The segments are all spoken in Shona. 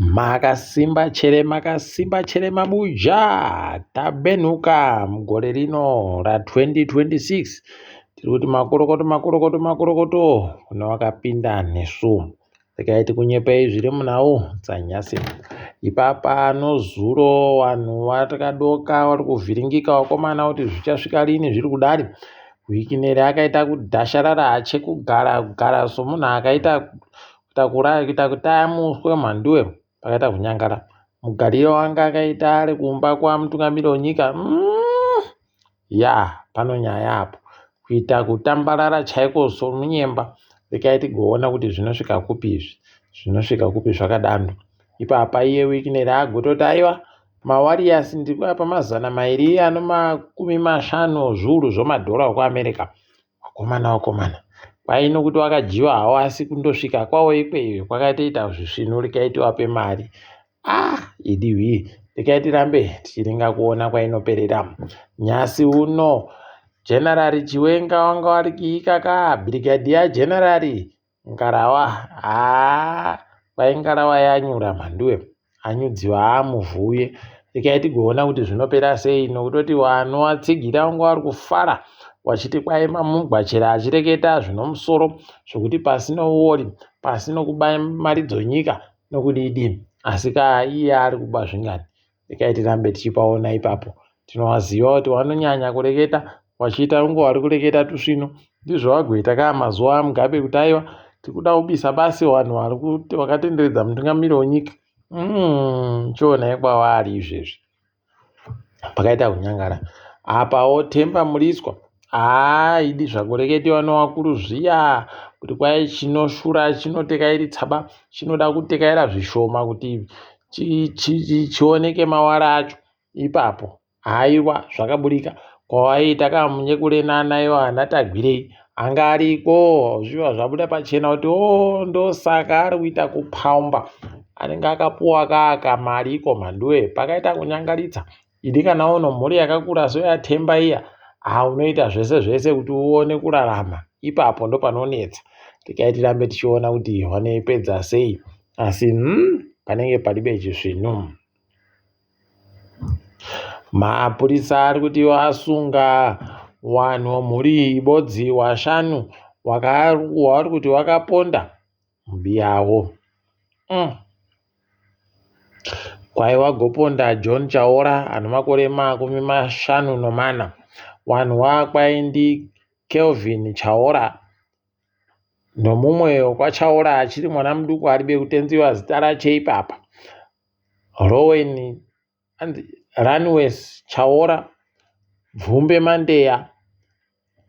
Makasimba chere mabuja tabenuka mugore rino ra2026 tiri kuti makorokoto kuna wakapinda nesu tikaiti kunyepei zviri munhau dzanyasi ipapa nozuro vanhu vakadoka vari kuvhiringika vakomana kuti zvichasvika rini zviri kudari wiki neri akaita kudhasharara kugara somunhu akaita kuita kuti amuswe mhanduwe pakaita kunyangara mugariro wanga akaita ari kumba kwamutungamiriri wenyika pano nyaya apo kuita kutambarara chaiko somunyemba rekaiti goona kuti zvinosvika kupi zvakadaro ipapa iye wiki neri agototi aiwa mawarriors ndikuapa 250 zviuru zvemadhora ekuamerica wakomana paino kuti wakajiwa hawo asi kundosvika kwawo ikweyo kwakatoita zvisvinu rikaiti wape mari idiwi rikaiti rambe tichiringa kuona kwainoperera nyasi uno general Chiwenga wanga wari kiikaka brigadier general Ngarawa ngarawa yanyura mhanduwe anyudziwa amuvuye rikaiti goona kuti zvinopera sei nokutoti wanowatsigira wanga wari kufara wachiti kwaima mugwachera achireketa zvinomusoro zvokuti pasino uori pasino kubaya maridzo nyika nokudidi asi iye ari kuba zvingani rikaiti rambe tichipaona ipapo tinowaziva kuti wanonyanya kureketa wachiita unge wari kureketa tusvino ndizvo wagoita mazuva aMugabe kuti aiwa tikuda kubisa basi vanhu vakatenderedza mutungamiriri wenyika chionai kwavari izvezvi pakaita kunyangara apawo Temba Muriswa idi zvakureketiwa nevakuru zviya kuti kwai chinoshura chinotekairi tsaba chinoda kutekaira zvishoma kuti chioneke mawara acho ipapo aiwa zvakaburika kwavaiita kamunyekurena iwo anatagwirei anga ariko zviva zvabuda pachena kuti ndosaka ari kuita kupaumba anenge akapuwa mari iko mhanduwe pakaita kunyangaritsa idi kana uno mhuri yakakura soyaTemba iya unoita zvese kuti uone kurarama ipapo ndopanonetsa tikaiti rambe tichiona kuti vanoipedza sei asi panenge paribe chizvinu mapurisa ari kuti vasunga vanhu mhuri ibodzi 5 vari kuti vakaponda mbi yavo kwaiva goponda John Chaora ano makore 54 vanhu vakwaindi Kelvin Chaora nomumwe wekwaChaora achiri mwana muduku aribe kutenziwa zita rache ipapa Rowan Runwes Chaora, Bvumbe Mandeya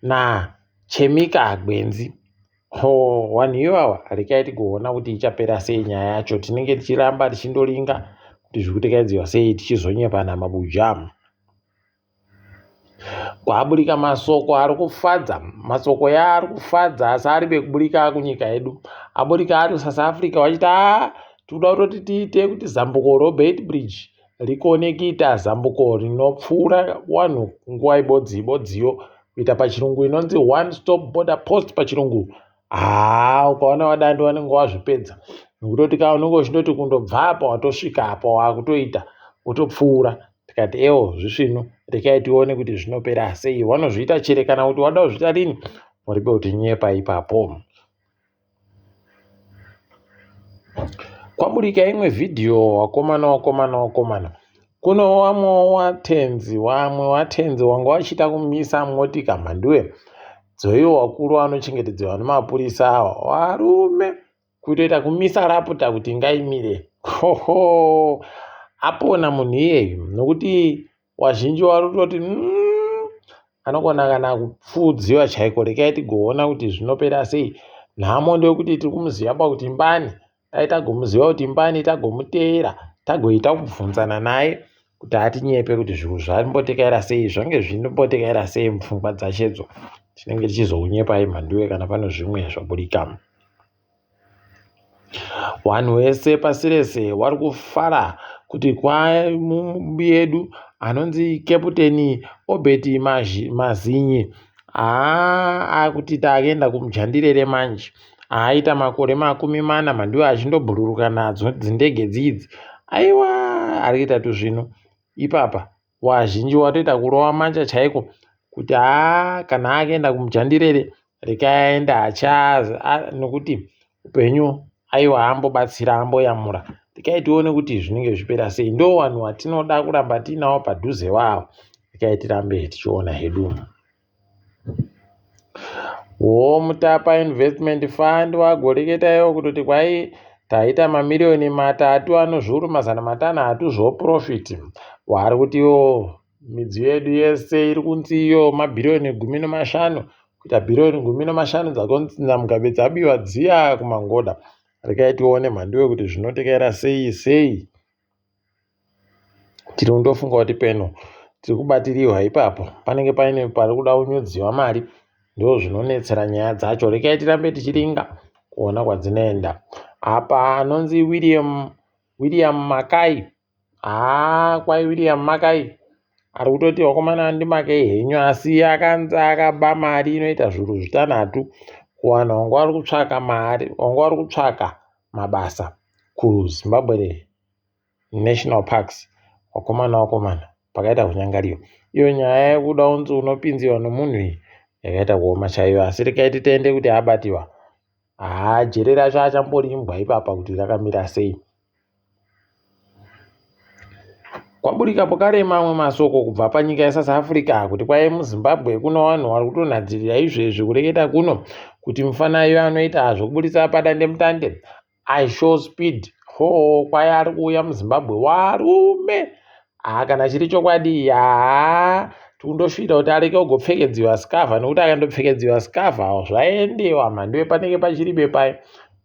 naChemika Gwenzi. Vanhu ivava rikaiti kuona kuti ichapera sei nyaya yacho tinenge tichiramba tichindoringa kuti zvirikutekedziwa sei tichizonyepana mabuja. Kwaburika masoko ari kufadza, masoko yaari kufadza asi aribe kuburika kunyika yedu. Aburika ari South Africa vachita tinoda kutoti tiite kuti zambuko Robert Bridge rikonekita zambuko rinopfuura vanhu nguva ibodziyo kuita pachirungu inonzi one stop border post pachirungu. Ukaona vadandi vanenge vazvipedza nokutoti unenge uchindoti kundobva apa watosvika apa wakutoita wotopfuura. Tikati zvisvino rekai tione kuti zvinopera sei. Vanozviita chere kana kuti wada kuzviita rini waribe kuti nyepa ipapo. Kwaburika imwe vhidhiyo wakomana kuno vamwe watenzi wanga wachita kumisa motika mhanduwe dzoiwo wakuru vanochengetedzwa nemapurisa ava varume kutoita kumisa raputa kuti ngaimire. Apona munhu iyeyu nokuti wazhinji vari kutoti anogona kana kupfudziwa chaiko. Rekai tigoona kuti zvinopera sei. Nhamo ndokuti tiri kumuziva kuti mbani dai tagomuziva kuti mbani tagomuteera tagoita kubvunzana naye kuti atinyepe kuti zvinhu zvambotekaira sei zvange zvinombotekaira sei mupfungwa dzachedzo. Tinenge tichizonyepai mhanduwe kana pane zvimwe zvaburika. Vanhu vese pasi rese vari kufara kuti kwamumbi yedu anonzi Captain Obert Mazinyi akuti taakaenda kumujandirere manje aita makore 40 mandiwo achindobhururuka nadzo dzindege dzidzi. Aiwa, ari kuita tuzvino ipapa wazhinji watoita kurova manja chaiko kuti kana akaenda kumujandirere rekaenda achaza nokuti upenyu aiwa ambobatsira amboyamura. Rekai tione kuti zvinenge zvipera sei. Ndo vanhu watinoda kuramba tiinawo padhuze wavo. Rekai tirambe tichiona hedu. Mutapa Investment Fund wagoreketayo kutoti kwai taita mamiliyoni 3 anozviuru 500 zvoprofiti. Wari kutiwo midziyo yedu yese iri kunziyo mabhiriyoni 15 kuita bhiriyoni 15 dzakonzinza mugabe dzabiwa dziya kumangoda. Rekai tione mhandiwe kuti zvinotekaira sei. Tiri kundofunga kuti peno tiri kubatirirwa ipapo panenge paine pari kuda kunyudziwa mari. Ndo zvinonetsera nyaya dzacho. Rekai tirambe tichiringa kuona kwadzinoenda. Apa anonzi William Makai. Kwai William Makai ari kutoti wakomana ndimakei henyu, asi akanzi akaba mari inoita zviuru 6 kuvanhu vanga vari kutsvaka mari, vanga vari kutsvaka mabasa kuZimbabwe National Parks. Wakomana pakaita kunyangariwa. Iyo nyaya yekuda unzi unopinziwa nomunhu iyi yakaita kuoma chaiyo, asi rekai titende kuti abatiwa. Jere racho achamborimbwa ipapa kuti rakamira sei. Kwaburika pokare mamwe masoko kubva panyika yeSouth Africa kuti kwai muZimbabwe kuno vanhu vari kutonhadzirira izvezvi kureketa kuno kuti mufanayo anoita zvokubudisa padandemutande iShow Speed. Kwai ari kuuya muZimbabwe warume. Kana chiri chokwadi tikundosvira kuti areke kugopfekedziwa skavha, nokuti akandopfekedziwa skavha zvaendewa mhandiwe panenge pachiribe pai.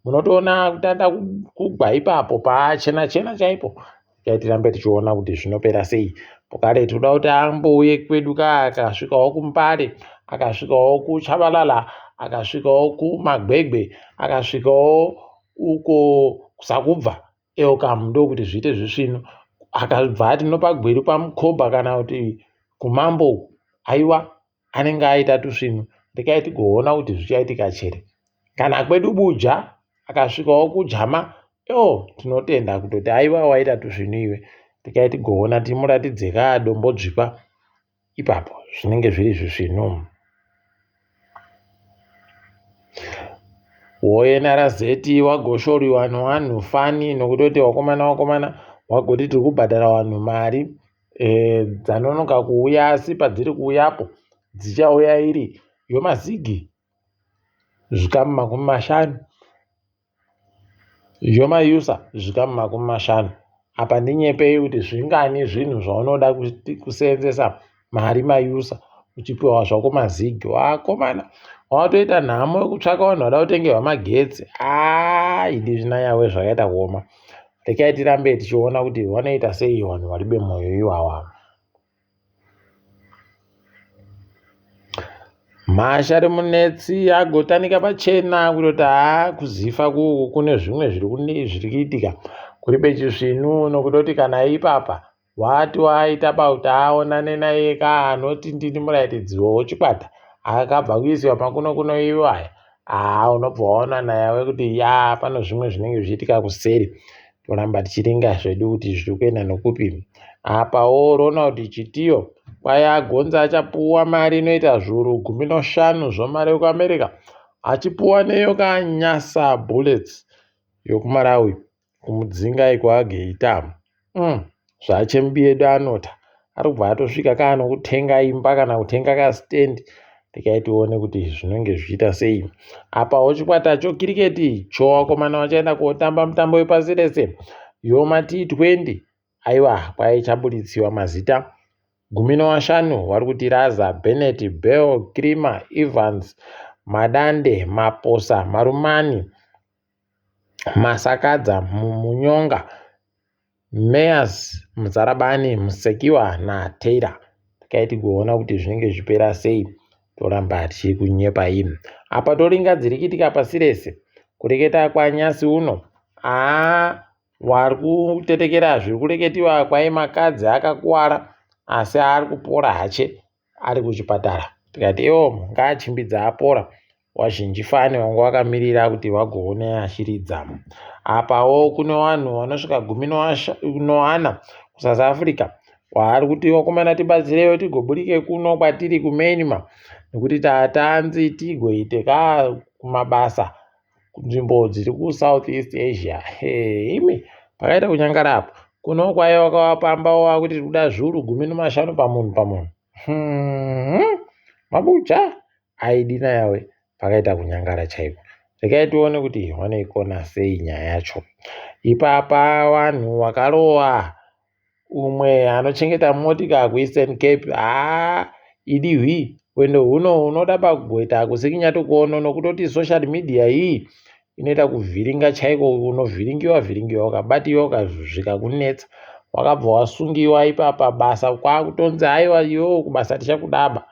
Munotoona kutanda kugwa ipapo pachena chaipo. Tirambe tichiona kuti zvinopera sei. Pokare toda kuti ambouye kwedu akasvikawo kuMpare, akasvikawo kuChabalala, akasvikawo kuMagwegwe, akasvikawo uko kusakubva. Ndo kuti zviite zvisvino. Akabva ati nopagweru paMukobha kana kuti kuMambo, aiwa anenge aita tusvino. Rekai tigoona kuti zvichaitika chere. Kana kwedu Buja akasvikawo kuJama, tinotenda kutoti aiwa waita tusvino iwe. Rekai tigoona timuratidze dombodzvipa ipapo zvinenge zviri zvisvino. NRZ wagoshoriwa nevanhu fani nokutoti wakomana wagoti tiri kubhadhara vanhu mari dzanonoka kuuya, asi padziri kuuyapo dzichauya iri yomazigi zvikamu 50, yomayusa zvikamu 50. Apa ndinyepei kuti zvingani zvinhu zvaunoda kuseenzesa mari mayusa uchipiwa zvako mazigi. Wakomana watoita nhamo yekutsvaka vanhu vada kutengerwa magetsi. Idi zvinanyawe zvakaita kuoma. Rekai tirambe tichiona kuti vanoita sei vanhu vari bemwoyo iwawa. Mhasha remunetsi agotanika pachena kutoti kuzifa kune zvimwe zviri kuitika kuri pechisvinu, nokutoti kana ipapa wati waita bauta aonane naye anoti ndini muratidziwo wechikwata akabva kuisiwa makuno iwaya. Unobva waona naye kuti pano zvimwe zvinenge zvichiitika kuseri. Toramba tichiringa zvedu kuti zviri kuenda nokupi. Apawo Ronald Chitiyo kwai agonza achapuwa mari inoita zviuru 15 zvomari yekuAmerica, achipuwa neyo kaNyasa Bullets yokuMalawi kumudzinga ikwaGeita. Zvachembi yedu anota ari kubva atosvika kaanokutenga imba kana kutenga kasitendi. Rekai tione kuti zvinenge zvichiita sei. Apawo chikwata chokiriketi wakomana vachaenda kotamba mutambo wepasi rese yoma T20. Aiwa kwai chabuditsiwa mazita 15 vari kuti Raza, Bennett, Bell, Krima, Evans, Madande, Maposa, Marumani, Masakadza, Munyonga, Meyers, Muzarabani, Musekiwa naTaylor. Rekai tigoona kuti zvinenge zvipera sei. Toramba tichiri kunyepa iyi. Apa toringa dziri kuitika pasi rese. Kureketa kwaNyasi uno wari kutetekera zviri kureketiwa kwai makadzi akakuwara asi ari kupora hache ari kuchipatara. Tikati ngachimbidza apora. wazhinji fani wanga wakamirira kuti vagoona achiridza. Apawo kune vanhu vanosvika 14 kuSouth Africa waari kuti vakomana tibatsireiwo tigoburike kuno kwatiri kuMyanmar nekuti tatanzi tigoite kumabasa kunzvimbo dziri kuSouth East Asia. Imi pakaita kunyangarapo kuno kwaiva wakavapambawo vakuti kuda zviuru 15 pamunhu. Mabucha aidina yawe pakaita kunyangara chaiko. Regai tione kuti vanoikona sei nyaya yacho. Ipapa vanhu vakarowa umwe anochengeta motika kuEastern Cape. Idihwi wendo huno unoda pakugoita kusikinyatokuona nokutoti social media iyi inoita kuvhiringa chaiko, unovhiringiwa ukabatiwa ukazvika kunetsa wakabva wasungiwa ipapa basa kwakutonzi aiwa iwo kubasa tichakudaba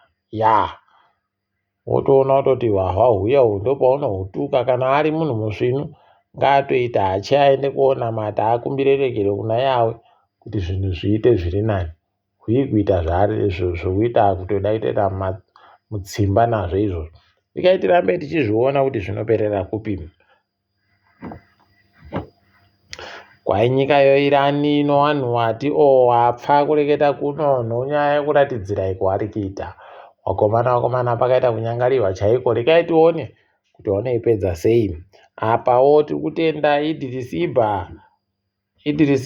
wotoona kutoti hwahuya ndopaunohutuka. Kana ari munhu musvinu ngaatoita achiaende kuonamata akumbire regero kuna yawe kuti zvinhu zviite zviri nani. Kuita zvaari zvokuita kutoda kutoita mutsimba nazvo izvozvo. Regai tirambe tichizviona kuti zvinoperera kupi. Kwainyika yoirani ino vanhu vati wapfa kureketa kuno nonyaya yekuratidzirai kwaari kuita. Wakomana pakaita kunyangariwa chaiko. Regai tione kuti vanoipedza sei. Apawo tiri kutenda Idris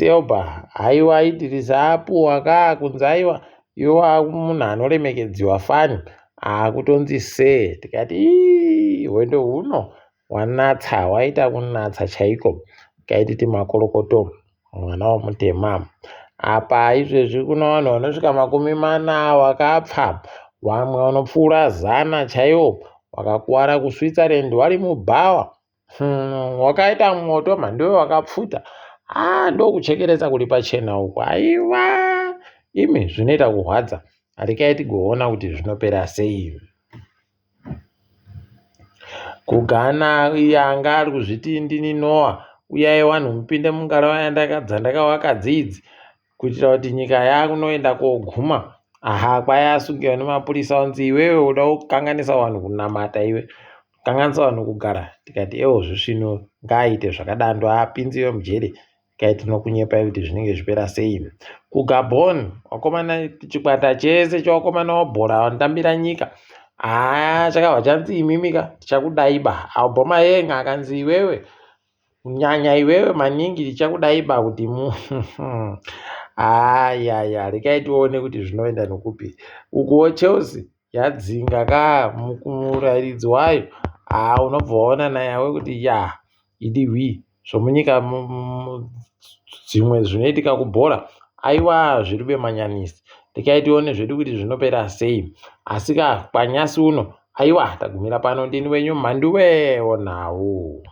Elba. Haiwa Idris apuwa kunzi aiwa iwo munhu anoremekedziwa fani akutonzi se. Tikati wendo huno wanatsa, waita kunatsa chaiko. Kaititi makorokoto mwana womutema. Apa izvezvi kuna vanhu vanosvika 40 vakapfa, vamwe vanopfuura 100 chaiwo vakakuwara kuSwitzerland vari mubhawa. Wakaita moto mandiwe wakapfuta. Ndokuchekeresa kuri pachena uku. Aiwa imi zvinoita kurwadza. Regai tigoona kuti zvinopera sei. Kugana yanga ari kuzviti ndini Noah uyai vanhu mupinde mungarava yandakavaka dzidzi kuitira kuti nyika yakunoenda koguma. Kwai asungiwa nemapurisa onzi iwewe uda kukanganisa vanhu kunamata, iwe kanganisa vanhu kugara. Tikati zvisvino ngaaite zvakadando apinziwe mujeri. Kai tinokunyepai kuti zvinenge zvipera sei. KuGabon wakomana chikwata chese chawakomana wabhora vanotambira nyika chakabva chanzi imimika tichakudaiba. Obama yenga akanzi iwewe kunyanya iwewe maningi tichakudaiba kuti regai tione kuti zvinoenda nokupi. Ukuwo Chelsea yadzinga murairidzi wayo unobva waona naye kuti idihwi zvomunyika dzimwe zvinoitika kubhora aiwa zviribe manyanisi. Regai tione zvedu kuti zvinopera sei. Asi panyasi uno aiwa tagumira pano. Ndini wenyu Mhanduwe Onhawu.